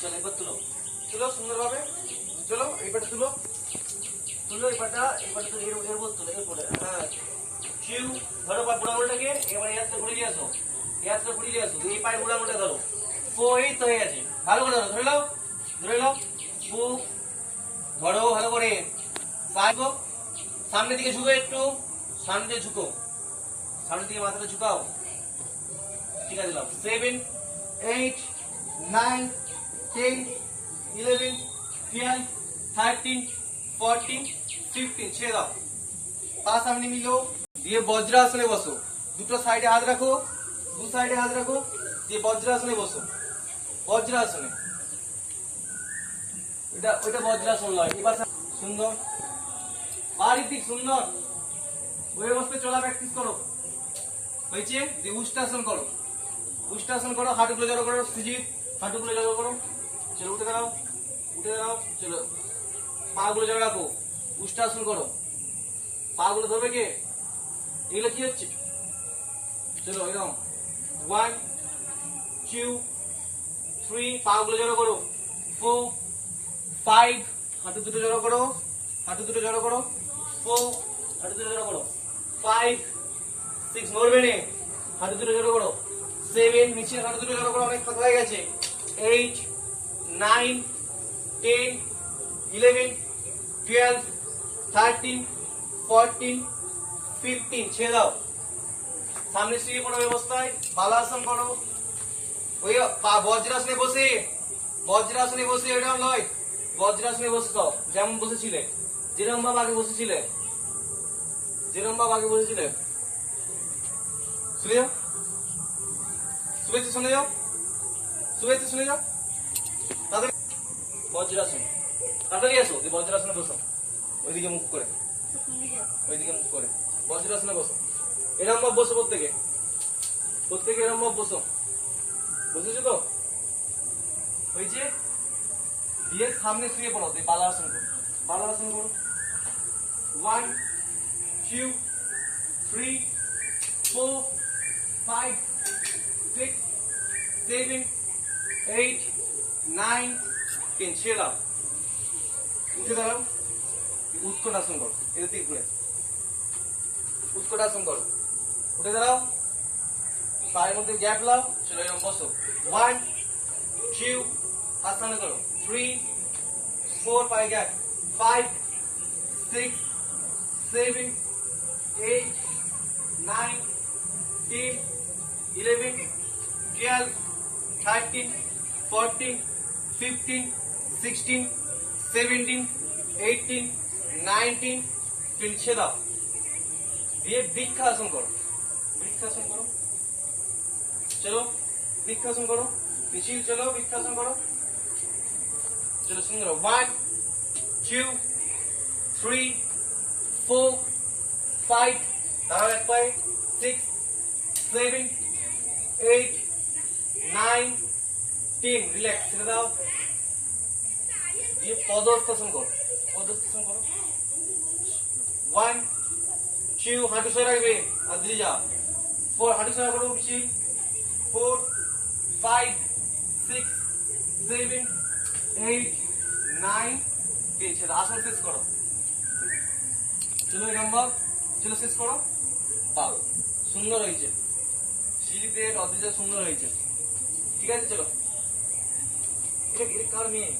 চলো এবার তুলো, তুলো সুন্দরভাবে, চলো এইবারটা তুলো, তুলো এইবারটা তো এর উপর তুলো, এরপরে হ্যাঁ কিউ ধরো বা বুড়া আঙুলটাকে, এবার এই হাতটা ঘুরে দিয়ে আসো, এই হাতটা ঘুরে দিয়ে আসো, এই পায়ে বুড়া আঙুলটা ধরো, এই তো হয়ে গেছে, ভালো করে ধরো, ধরে নাও, ধরে নাও, ধরো ভালো করে, পাইবো সামনের দিকে ঝুঁকো, একটু সামনের দিকে ঝুঁকো, সামনের দিকে মাথাটা ঝুঁকাও, ঠিক আছে, দিলাম 7 8 9 10 11 12 13 14 15, ছেড়ে দাও, পা সামনে মিলো, দিয়ে বজ্রাসনে বসো, দুটো সাইডে হাত রাখো, দু সাইডে হাত রাখো, দিয়ে বজ্রাসনে বসো, বজ্রাসনে, ওইটা বজ্রাসন নয়, এবার সুন্দর, পারিতিক সুন্দর, ওই অবস্থায় চলা প্র্যাকটিস করো, হয়েছে, দিয়ে উষ্টাসন করো, উষ্টাসন করো, হাঁটুগুলো জড়ো করো, সুজিত হাঁটুগুলো জড়ো করো, চলো উঠে দাঁড়াও, উঠে দাঁড়াও, চলো পা গুলো জড়ো রাখো, উষ্টাসন করো, পা গুলো ধরবে কে, এগুলো কি হচ্ছে, চলো এরকম 1 2 3, পা গুলো জড়ো করো, 4 5, হাঁটু দুটো জড়ো করো, হাঁটু দুটো জড়ো করো, 4, হাঁটু দুটো জড়ো করো, 5 6, নড়বে না, হাঁটু দুটো জড়ো করো, 7, নিচে হাঁটু দুটো জড়ো করো, অনেক ফাঁকা হয়ে গেছে, 8 9 10 11 12 13 14 15, ছেড়ে দাও, সামনে শুয়ে পড়ো অবস্থায়, বালাসন করো, ওই বজ্রাসনে বসে, বজ্রাসনে বসে, এটা নয়, বজ্রাসনে বসে তো যেমন বসেছিলে, যেরকম ভাবে আগে বসেছিলে, যেরকম ভাবে আগে বসেছিলে, শুনে যাও, শুভেচ্ছা শুনে যাও, শুভেচ্ছা শুনে যাও, তাদের বজ্রাসন, তাড়াতাড়ি আসো, বজ্রাসনে বসো, ওইদিকে মুখ করে, ওইদিকে মুখ করে, বজ্রাসনে বসো, এরকম ভাব বসো, প্রত্যেকে প্রত্যেকে এরকম ভাব বসো, বুঝেছো তো, হয়েছে, দিয়ে সামনে শুয়ে পড়ো, দিয়ে বালাসন করো, বালাসন করো, 1 2 3 4 5 6 7 8 9 10, ছেড়ে দাও, উঠে দাঁড়াও, উৎকটাসন করো, এদের দিকে ঘুরে, উৎকটাসন করো, উঠে দাঁড়াও, পায়ের মধ্যে গ্যাপ লাও, চলো এরকম বসো, 1 2, হাত সামনে করো, 3 4, পায়ে গ্যাপ, 5 6 7 8 9 10 11 12 13 14 15 16 17 18 19 20, ছেড়ে দাও, দিয়ে বৃক্ষাসন করো, বৃক্ষাসন করো, চলো বৃক্ষাসন করো, মিছিল চলো বৃক্ষাসন করো, চলো সুন্দর, 1 2 3 4 5, দাঁড়াও এক পায়ে, 6 7 8 9 10, রিল্যাক্স, ছেড়ে দাও, দিয়ে পদস্থাসন করো, পদস্থাসন করো, 1 2, হাঁটু সরে রাখবে, আর দিকে যাও, 4, হাঁটু সরে করো, মিছিল, 4 5 6 7 8 9 10, ছেড়ে আসন শেষ করো, চলো এরকম ভাব, চলো শেষ করো, পাও সুন্দর হয়েছে, সিঁড়িতে অদ্রিজা সুন্দর হয়েছে, ঠিক আছে, চলো, এটা কার মেয়ে?